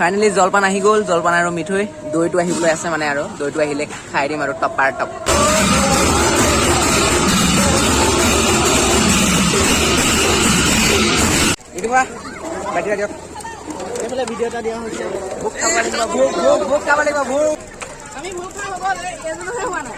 Finally জলপান আহি গ'ল, জলপান আৰু মিঠৈ। দৈটো আহিবলৈ আছে মানে, আৰু দৈটো আহিলে খাই দিম আৰু টপাৰ টপ। ভিডিঅ' এটা দিয়া হৈছে। ভোক খাব লাগিব, ভোক খাব লাগিব, ভোক। আমি ভোক খাই হ'ব এজনহে হোৱা নাই।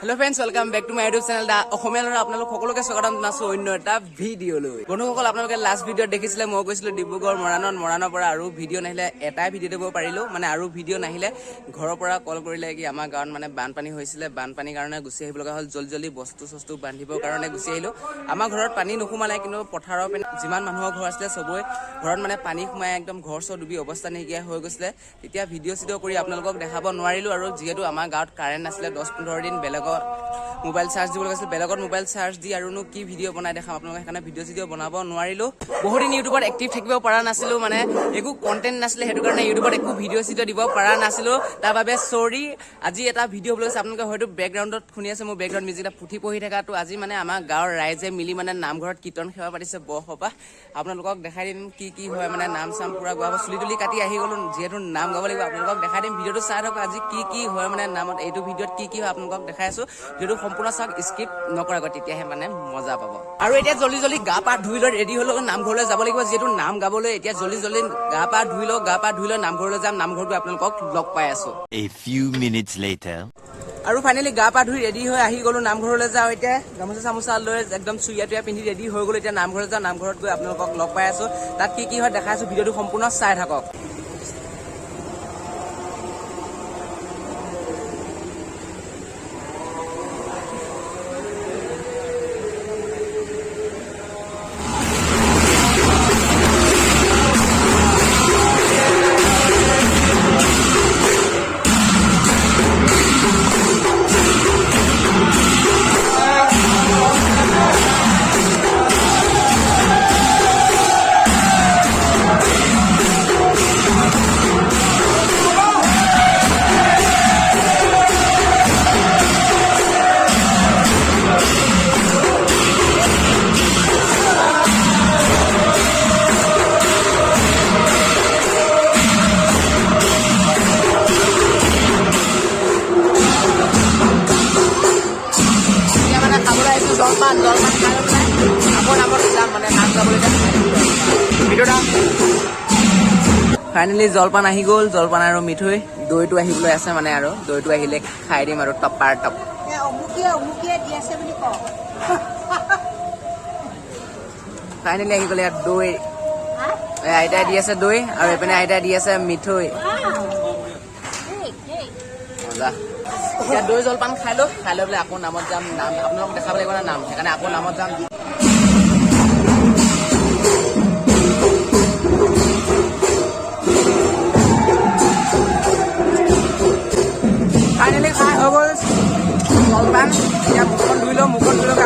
Hello' friends, welcome back to my YouTube channel the Axomiya Lora. আপোনালোক সকলোকে স্বাগতম জনাইছো অন্য এটা ভিডিঅ'লৈ। বন্ধুসকল, আপোনালোকে লাষ্ট ভিডিঅ'ত দেখিছিলে মই গৈছিলো ডিব্ৰুগড় মৰাণৰ পৰা, আৰু ভিডিঅ' নাহিলে এটাই ভিডিঅ' দিব পাৰিলো মানে, আৰু ভিডিঅ' নাহিলে ঘৰৰ পৰা কল কৰিলে কি আমাৰ গাঁৱত মানে বানপানী হৈছিলে, বানপানীৰ কাৰণে গুচি আহিব লগা হ'ল। জল্দি বস্তু চস্তু বান্ধিবৰ কাৰণে গুচি আহিলো। আমাৰ ঘৰত পানী নোসোমালে, কিন্তু পথাৰৰ পিনে যিমান মানুহৰ ঘৰ আছিলে চবৰে ঘৰত মানে পানী সোমাই একদম ঘৰ চৰ ডুবি অৱস্থা নাইকিয়া হৈ গৈছিলে। তেতিয়া ভিডিঅ' চিডিঅ' কৰি আপোনালোকক দেখাব নোৱাৰিলো, আৰু যিহেতু আমাৰ গাঁৱত কাৰেণ্ট নাছিলে 10-15 দিন, বেলেগত মোবাইল চাৰ্জ দিব লাগিছিল, বেলেগত মোবাইল চাৰ্জ দি আৰুনো কি ভিডিঅ' বনাই দেখাম আপোনালোকে, সেইকাৰণে ভিডিঅ' চিডিঅ' বনাব নোৱাৰিলো। বহুত দিন ইউটিউবত এক্টিভ থাকিব পৰা নাছিলো, মানে একো কণ্টেণ্ট নাছিলে, সেইটো কাৰণে ইউটিউবত একো ভিডিঅ' চিডিঅ' দিব পৰা নাছিলো, তাৰ বাবে চৰি। আজি এটা ভিডিঅ' হ'ব লৈছে, আপোনালোকে হয়তো বেকগ্ৰাউণ্ডত শুনি আছে মোৰ বেকগ্ৰাউণ্ড মিউজিক এটা পুথি পঢ়ি থকাটো। আজি মানে আমাৰ গাঁৱৰ ৰাইজে মিলি মানে নামঘৰত কীৰ্তন সেৱা পাতিছে, বৰসবাহ। আপোনালোকক দেখাই দিম কি হয়, মানে নাম চাম পুৰা গোৱাব, চুলি তুলি কাটি আহি গ'লো, যিহেতু নাম গাব লাগিব। আপোনালোকক দেখাই দিম, ভিডিঅ'টো চাই থাকক আজি কি হয় মানে নামত, এইটো ভিডিঅ'ত কি হয় আপোনালোকক দেখাই আছো। ভিডিঅ'টো সম্পূৰ্ণ চাওক, স্কিপ নকৰাকৈ, তেতিয়াহে মানে মজা পাব। আৰু এতিয়া জল্দি গা পা ধুই লৈ ৰেডি হৈ লওক, নামঘৰলৈ যাব লাগিব, যিহেতু নাম গাবলৈ। এতিয়া জল্দি গা পা ধুই লৈ নামঘৰলৈ যাম। নামঘৰটো আপোনালোকক লগ পাই আছো। A few minutes later. আৰু ফাইনেলি গা পা ধুই ৰেডি হৈ আহি গ'লো, নামঘৰলৈ যাওঁ। এতিয়া গামোচা চামোচা লৈ একদম চুৰিয়া টুৰিয়া পিন্ধি ৰেডি হৈ গ'লো। এতিয়া নামঘৰলৈ যাওঁ, নামঘৰত গৈ আপোনালোকক লগ পাই আছো। তাত কি হয় দেখাই আছো, ভিডিঅ'টো সম্পূৰ্ণ চাই থাকক। জলপান খাই আকৌ নামত যাম, মানে নাম গাবলৈ ভিডিঅ'টা। ফাইনেলি জলপান আহি গ'ল, জলপান আৰু মিঠৈ। দৈটো আহিবলৈ আছে মানে, আৰু দৈটো আহিলে খাই দিম আৰু টপাৰ টপ। ফাইনেলি আহি গ'লে ইয়াত দৈ, আইতাই দি আছে দৈ, আৰু এইপিনে আইতাই দি আছে মিঠৈ। মজা। এতিয়া দৈ জলপান খাই লৈ পেলাই আকৌ নামত যাম। নাম আপোনালোকক দেখাব লাগিব না নাম, সেইকাৰণে আকৌ নামত যাম। ফাইনেলি খাই হৈ গ'ল জলপান। এতিয়া মুখখন ধুই লওঁ,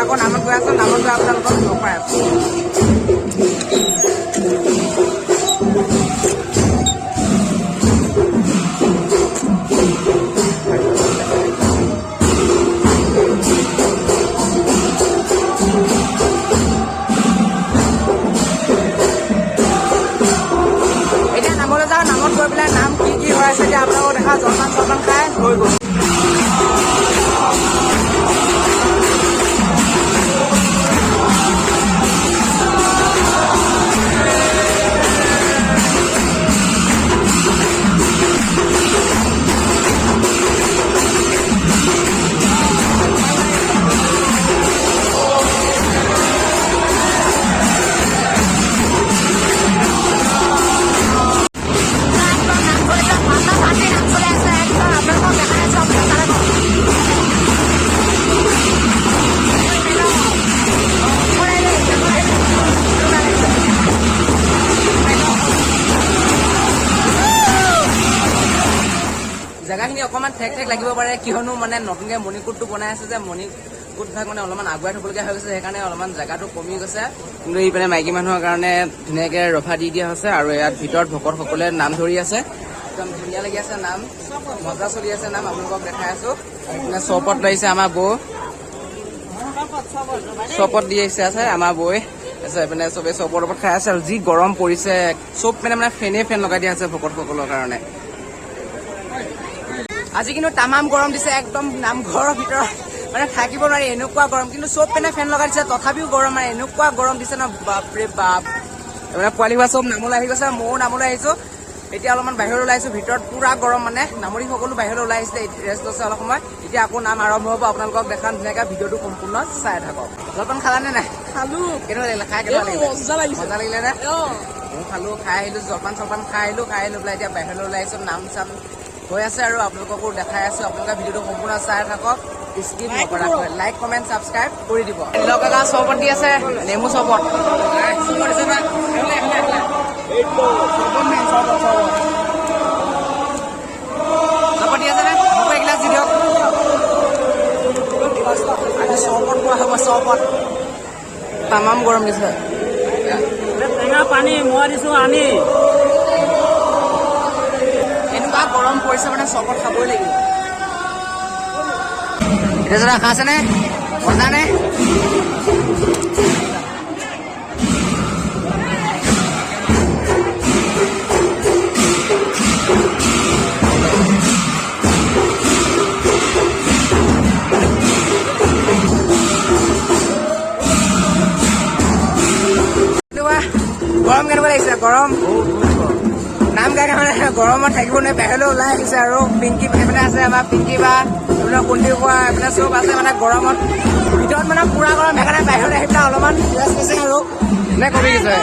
আকৌ নামত গৈ আছো। নামত গৈ আপোনালোকক লগ পাই আছো। নামত গৈ পেলাই নাম কি হৈ আছে এতিয়া আপোনালোকক দেখা। জলপান খাই হৈ গ'ল। জেগাখিনি অকণমান ঠেক লাগিব পাৰে, কিয়নো মানে নতুনকৈ মণিকূটটো বনাই আছে যে, মণিকূট ভাগ মানে অলপমান আগুৱাই থ'বলগীয়া হৈ গৈছে, সেইকাৰণে অলপমান জেগাটো কমি গৈছে। কিন্তু এইপিনে মাইকী মানুহৰ কাৰণে ধুনীয়াকৈ ৰভা দি দিয়া হৈছে, আৰু ইয়াত ভিতৰত ভকতসকলে নাম ধৰি আছে। একদম ধুনীয়া লাগি আছে, নাম মজা চলি আছে। নাম আপোনালোকক দেখাই আছো। চৰপত লাগিছে আমাৰ বৌ, চৰপত দি আছে আমাৰ বৌয়ে। তাৰপিছত এইপিনে চবে চবৰ ওপৰত খাই আছে আৰু যি গৰম পৰিছে চব মানে ফেন লগাই দিয়া আছে ভকতসকলৰ কাৰণে। আজি কিন্তু তামাম গৰম দিছে, একদম নামঘৰৰ ভিতৰত মানে থাকিব নোৱাৰি এনেকুৱা গৰম, কিন্তু চব ফেন লগাই দিছে তথাপিও গৰম, মানে এনেকুৱা গৰম দিছে ন, বাপৰে বাপ। মানে পোৱালি হোৱা চব নামলৈ আহি গৈছে, ময়ো নামলৈ আহিছো। এতিয়া অলপমান বাহিৰলৈ ওলাইছো, ভিতৰত পুৰা গৰম, মানে নামৰি সকলো বাহিৰলৈ ওলাই আহিছিলে, ৰেষ্ট লৈছে অলপ সময়। এতিয়া আকৌ নাম আৰম্ভ হ'ব, আপোনালোকক দেখাম ধুনীয়াকৈ, ভিডিঅ'টো সম্পূৰ্ণ চাই থাকক। জলপান খালানে নাই? খালো। কেনেকুৱা লাগিলে খাই? কেনেকুৱা লাগিলে? মজা লাগিলে নে? অ ময়ো খালো, খাই আহিলো, জলপান খাই আহিলো পেলাই এতিয়া বাহিৰলৈ ওলাই আহিছো, নাম চাম হৈ আছে আৰু আপোনালোককো দেখাই আছো। আপোনালোকে ভিডিঅ'টো সম্পূৰ্ণ চাই থাকক, স্কিপ নকৰাকৈ লাইক কমেণ্ট ছাবস্ক্ৰাইব কৰি দিব। কাকা চৰবত দি আছে, নেমু চৰবত। চৰবত দি আছে নে? মোক এগিলাচ দি দিয়ক। আজি চৰবত খোৱা হ'ব, চৰবত। তামাম গৰম দিছে। টেঙা পানী মই দিছো আনি। এনেকুৱা গৰম পৰিছে মানে চৰবত খাবই লাগিব। এতিয়া ৰাখা আছে নে? মজা নে? গৰম কেনেকুৱা লাগিছে? গৰম নাম গাই মানে গৰমত থাকিব নোৱাৰি, বাহিৰলৈ ওলাই আহিছে আৰু পিংকি এইপিনে আছে, আমাৰ পিংকি বা এইবিলাক কুন্দি খোৱা এইপিনে চব আছে, মানে গৰমত ভিতৰত মানে পুৰা গৰম, সেইকাৰণে বাহিৰলৈ আহি পেলাই অলপমান ৰেষ্ট লৈছে আৰু নে কমি গৈছে।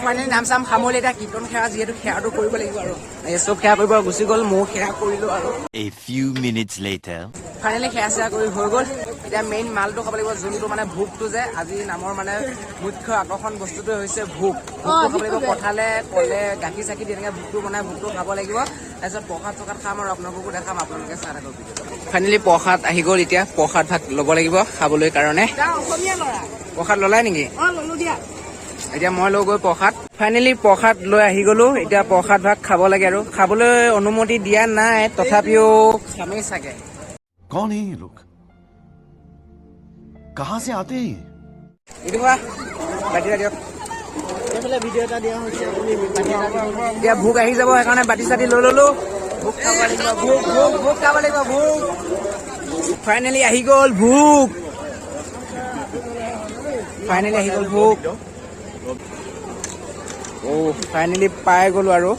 ফাইনেলি নাম চাম সামৰিলে, এতিয়া কীৰ্তন সেৱা যিহেতু সেৱাটো কৰিব লাগিব আৰু চব সেৱা কৰিব গুচি গ'ল, ময়ো সেৱা কৰিলো আৰু। A few minutes later. Finally সেৱা চেৱা কৰি হৈ গ'ল। এতিয়া মেইন মালটো খাব লাগিব, যোনটো মানে ভোগটো যে আজি নামৰ মানে মুখ্য আকৰ্ষণ বস্তুটোৱে হৈছে ভোগ। ভোগটো খাব লাগিব, কঁঠালে কলে গাখীৰ চাখি তেনেকৈ ভোগটো বনাই ভোগটো খাব লাগিব। তাৰপিছত প্ৰসাদ চসাদ খাম আৰু আপোনালোককো দেখাম, আপোনালোকে চাই থাকক ভিডিঅ'টো। ফাইনেলি প্ৰসাদ আহি গ'ল, এতিয়া প্ৰসাদ ভাগ ল'ব লাগিব খাবলৈ কাৰণে। অসমীয়া ল'ৰা। প্ৰসাদ ল'লাই নেকি? ললো দিয়া। এতিয়া মই লৈ গৈ প্ৰসাদ, ফাইনেলি প্ৰসাদ লৈ আহি গলো। এতিয়া প্ৰসাদ ভাগ খাব লাগে আৰু খাবলৈ অনুমতি দিয়া নাই, তথাপিও খামেই চাগে। कौन है ये लोग? कहां से आते हैं? এইটো খোৱা, বাটি এটা দিয়ক। এইফালে ভিডিঅ' এটা দিয়া হৈছে, আপুনি বাটি এটা দিব। এতিয়া ভোক আহি যাব, সেইকাৰণে বাটি চাটি লৈ ললো। ভোক খাব লাগিব, ভোক খাব লাগিব, ভোক। ফাইনেলি আহি গ'ল ভোক, ফাইনেলি আহি গ'ল ভোক। ফাইনেলি পাই গ'লো আৰু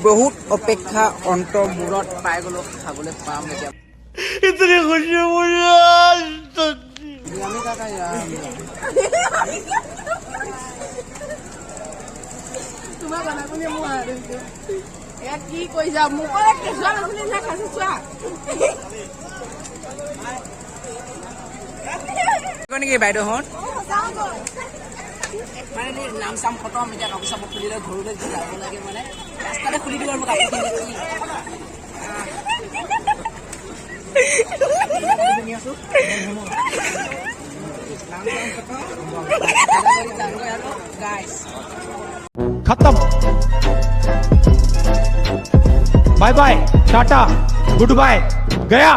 বহুত অপেক্ষা অন্তৰ মূৰত পাই গ'লো, খাবলৈ পাম এতিয়া। इतनी खुशी मुझे আমি কাকা তোমাৰ গানাখনি মোৰ আহিছে। এয়া কি কৰিছা? মোক কেঁচুৱা নাছিলে নে খাইছো চোৱা। নেকি বাইদেউহঁত? মানে নাম চাম খতম, এতিয়া কাপোৰ চাপোৰ খুলি লৈ ঘৰলৈ যাব লাগে, মানে ৰাস্তাতে খুলি দিব আৰু কাপোৰখিনি। खत्म। Bye bye, ta-ta, goodbye, गया।